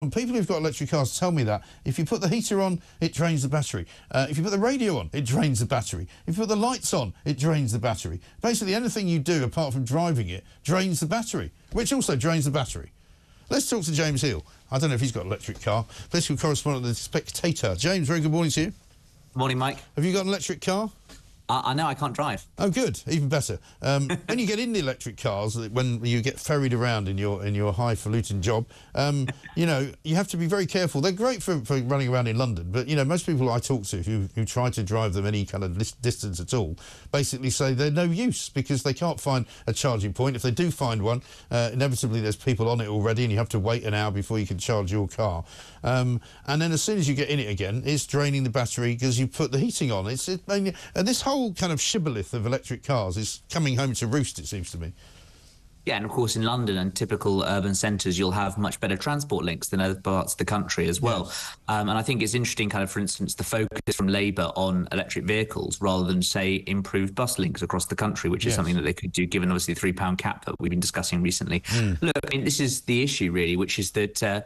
And people who've got electric cars tell me that if you put the heater on, it drains the battery. If you put the radio on, it drains the battery. If you put the lights on, it drains the battery. Basically, anything you do apart from driving it drains the battery, which also drains the battery. Let's talk to James Hill. I don't know if he's got an electric car. Political correspondent of The Spectator. James, very good morning to you. Morning, Mike. Have you got an electric car? I know I can't drive. Oh, good. Even better. When you get in the electric cars, when you get ferried around in your highfalutin job, you know, you have to be very careful. They're great for running around in London, but, you know, most people I talk to who try to drive them any kind of distance at all basically say they're no use because they can't find a charging point. If they do find one, inevitably there's people on it already and you have to wait an hour before you can charge your car. And then as soon as you get in it again, it's draining the battery because you put the heating on. And this whole kind of shibboleth of electric cars is coming home to roost, it seems to me. Yeah, and of course in London and typical urban centres you'll have much better transport links than other parts of the country as well. Yes. And I think it's interesting, kind of, for instance, the focus from Labour on electric vehicles rather than, say, improved bus links across the country, which is something that they could do given obviously the £3 cap that we've been discussing recently. Look, I mean, this is the issue really, which is that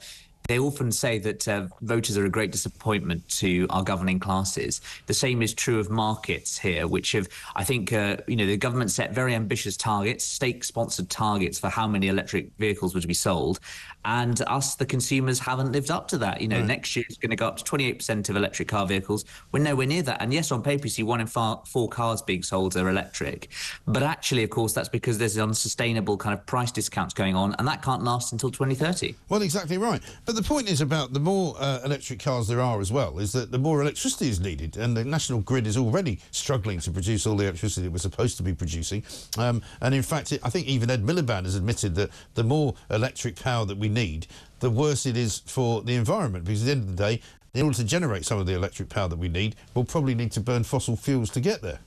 they often say that voters are a great disappointment to our governing classes. The same is true of markets here, which have, I think, you know, the government set very ambitious targets, state-sponsored targets for how many electric vehicles were to be sold. And us, the consumers, haven't lived up to that. You know, next year it's going to go up to 28% of electric car vehicles. We're nowhere near that. And yes, on paper, you see 1 in 4 cars being sold are electric. But actually, of course, that's because there's unsustainable kind of price discounts going on, and that can't last until 2030. Well, exactly right. But the point is about the more electric cars there are as well, is that the more electricity is needed, and the national grid is already struggling to produce all the electricity it was supposed to be producing. And in fact, I think even Ed Miliband has admitted that the more electric power that we need, the worse it is for the environment, because at the end of the day, in order to generate some of the electric power that we need, we'll probably need to burn fossil fuels to get there.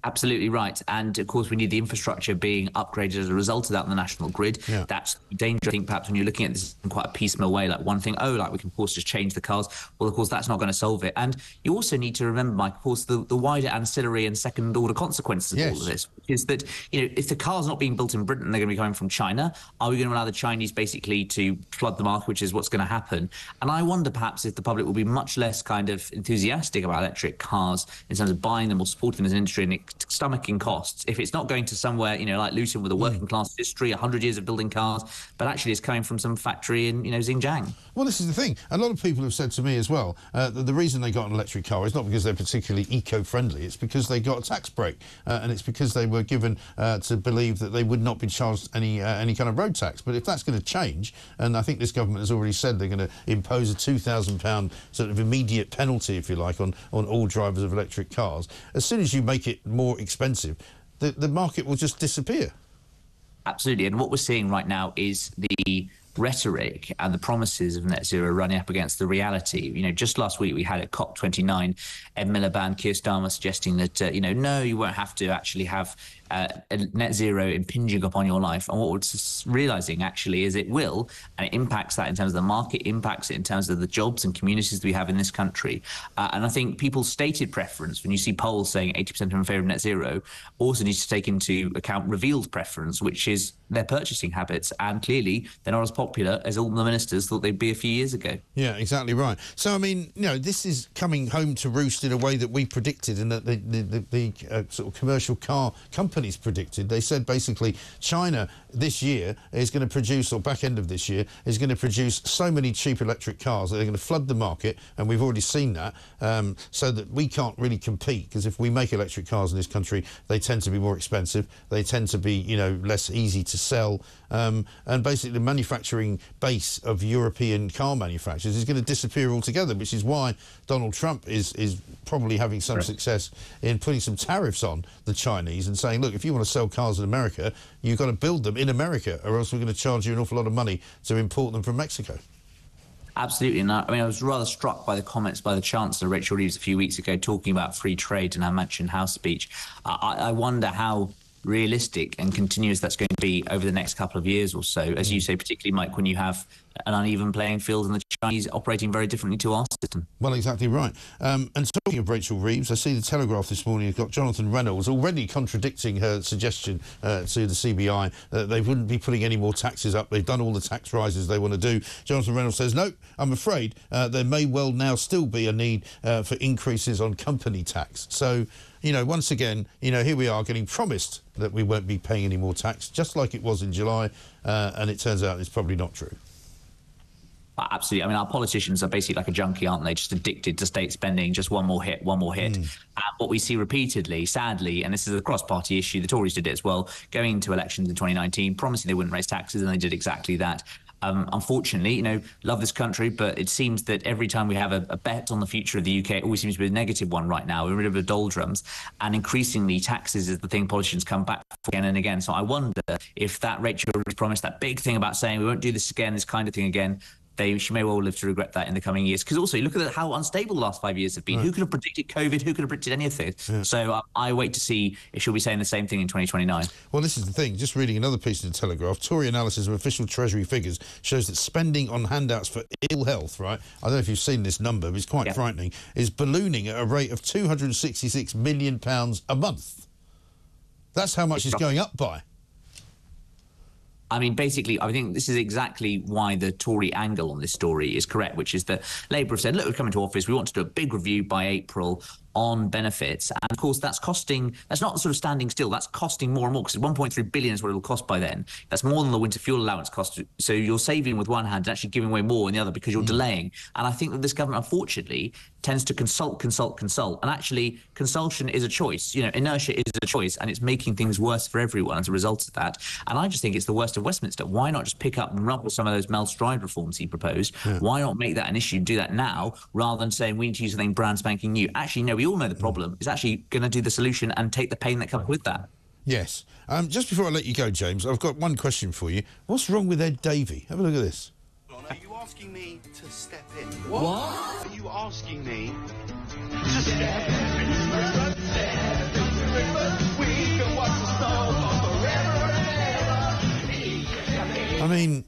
Absolutely right. And, of course, we need the infrastructure being upgraded as a result of that on the national grid. Yeah. That's the danger, I think, perhaps, when you're looking at this in quite a piecemeal way, like one thing, like we can, of course, just change the cars. Well, of course, that's not going to solve it. And you also need to remember, Mike, of course, the wider ancillary and second-order consequences of all of this, which is that, you know, if the car's not being built in Britain, they're going to be coming from China. Are we going to allow the Chinese basically to flood the market, which is what's going to happen? And I wonder, perhaps, if the public will be much less kind of enthusiastic about electric cars in terms of buying them or supporting them as an industry and stomaching costs if it's not going to somewhere, you know, like Luton with a working class history, 100 years of building cars, but actually it's coming from some factory in, you know, Xinjiang. Well, this is the thing. A lot of people have said to me as well that the reason they got an electric car is not because they're particularly eco-friendly, it's because they got a tax break, and it's because they were given to believe that they would not be charged any kind of road tax. But if that's going to change, and I think this government has already said they're going to impose a £2,000 sort of immediate penalty, if you like, on all drivers of electric cars, as soon as you make it more expensive, the market will just disappear. Absolutely. And what we're seeing right now is the rhetoric and the promises of net zero running up against the reality. You know, just last week we had at COP29, Ed Miliband, Keir Starmer suggesting that, you know, no, you won't have to actually have a net zero impinging upon your life. And what we're realising actually is it will, and it impacts that in terms of the market, impacts it in terms of the jobs and communities that we have in this country. And I think people's stated preference, when you see polls saying 80% are in favour of net zero, also needs to take into account revealed preference, which is their purchasing habits. And clearly they're not as popular as all the ministers thought they'd be a few years ago. Yeah, exactly right. So, I mean, you know, this is coming home to roost in a way that we predicted, and that the sort of commercial car companies predicted. They said basically China this year is going to produce, or back end of this year, is going to produce so many cheap electric cars that they're going to flood the market, and we've already seen that, so that we can't really compete, because if we make electric cars in this country, they tend to be more expensive, they tend to be, you know, less easy to sell, and basically the manufacturing base of European car manufacturers is going to disappear altogether, which is why Donald Trump is probably having some success in putting some tariffs on the Chinese and saying, look, if you want to sell cars in America, you've got to build them in America, or else we're going to charge you an awful lot of money to import them from Mexico. Absolutely. And I mean, I was rather struck by the comments by the Chancellor, Rachel Reeves, a few weeks ago, talking about free trade in her Mansion House speech. I wonder how realistic and continuous that's going to be over the next couple of years or so. As you say, particularly, Mike, when you have an uneven playing field and the Chinese operating very differently to our system. Well, exactly right. And talking of Rachel Reeves, I see the Telegraph this morning has got Jonathan Reynolds already contradicting her suggestion to the CBI that they wouldn't be putting any more taxes up. They've done all the tax rises they want to do. Jonathan Reynolds says, no, I'm afraid there may well now still be a need for increases on company tax. So, you know, once again, you know, here we are getting promised that we won't be paying any more tax, just like it was in July, and it turns out it's probably not true. Absolutely. I mean, our politicians are basically like a junkie, aren't they? Just addicted to state spending, just one more hit, one more hit. And what we see repeatedly, sadly, and this is a cross-party issue, the Tories did it as well, going into elections in 2019, promising they wouldn't raise taxes, and they did exactly that. Unfortunately, you know, love this country, but it seems that every time we have a bet on the future of the UK, it always seems to be a negative one right now. We're rid of the doldrums, and increasingly taxes is the thing politicians come back for again and again. So I wonder if that Rachel promised, that big thing about saying we won't do this again, this kind of thing again, she may well live to regret that in the coming years. Because also, you look at how unstable the last 5 years have been. Right. Who could have predicted COVID? Who could have predicted any of this? Yeah. So I wait to see if she'll be saying the same thing in 2029. Well, this is the thing. Just reading another piece of the Telegraph, Tory analysis of official Treasury figures shows that spending on handouts for ill health, right, I don't know if you've seen this number, but it's quite frightening, is ballooning at a rate of £266 million a month. That's how much it's going up by. I mean, basically, I think this is exactly why the Tory angle on this story is correct, which is that Labour have said, look, we're coming to office, we want to do a big review by April on benefits. And of course, that's not sort of standing still, that's costing more and more, because 1.3 billion is what it'll cost by then. That's more than the winter fuel allowance cost. So you're saving with one hand and actually giving away more in the other because you're delaying. And I think that this government, unfortunately, tends to consult. And actually, consultation is a choice. You know, inertia is a choice, and it's making things worse for everyone as a result of that. And I just think it's the worst of Westminster. Why not just pick up and run with some of those Mel Stride reforms he proposed? Yeah. Why not make that an issue and do that now, rather than saying we need to use something brand spanking new? Actually, no, we all know the problem is actually going to do the solution and take the pain that comes with that. Yes. Just before I let you go, James, I've got one question for you. What's wrong with Ed Davey? Have a look at this. Are you asking me to step in? What? Are you asking me to step in? We can watch the snow forever and ever. I mean,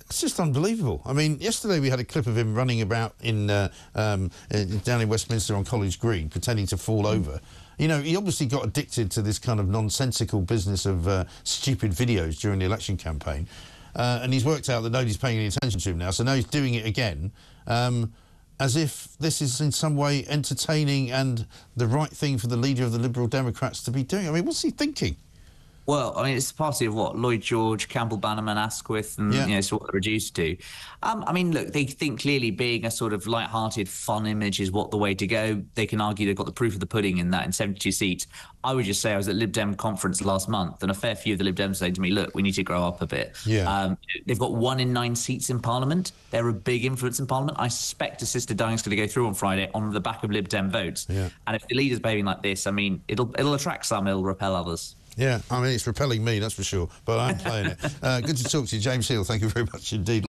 it's just unbelievable. I mean, yesterday we had a clip of him running about down in Westminster on College Green, pretending to fall over. You know, he obviously got addicted to this kind of nonsensical business of stupid videos during the election campaign. And he's worked out that nobody's paying any attention to him now, so now he's doing it again, as if this is in some way entertaining and the right thing for the leader of the Liberal Democrats to be doing. I mean, what's he thinking? Well, I mean, it's the party of what? Lloyd George, Campbell Bannerman, Asquith, and, you know, it's what they're reduced to. I mean, look, they think clearly being a sort of light-hearted, fun image is what the way to go. They can argue they've got the proof of the pudding in that, in 72 seats. I would just say I was at Lib Dem conference last month, and a fair few of the Lib Dems saying to me, look, we need to grow up a bit. Yeah. They've got 1 in 9 seats in Parliament. They're a big influence in Parliament. I suspect Assisted Dying's going to go through on Friday on the back of Lib Dem votes. Yeah. And if the leader's behaving like this, I mean, it'll attract some, it'll repel others. Yeah, I mean, it's repelling me, that's for sure, but I'm playing it. Good to talk to you, James Hill. Thank you very much indeed.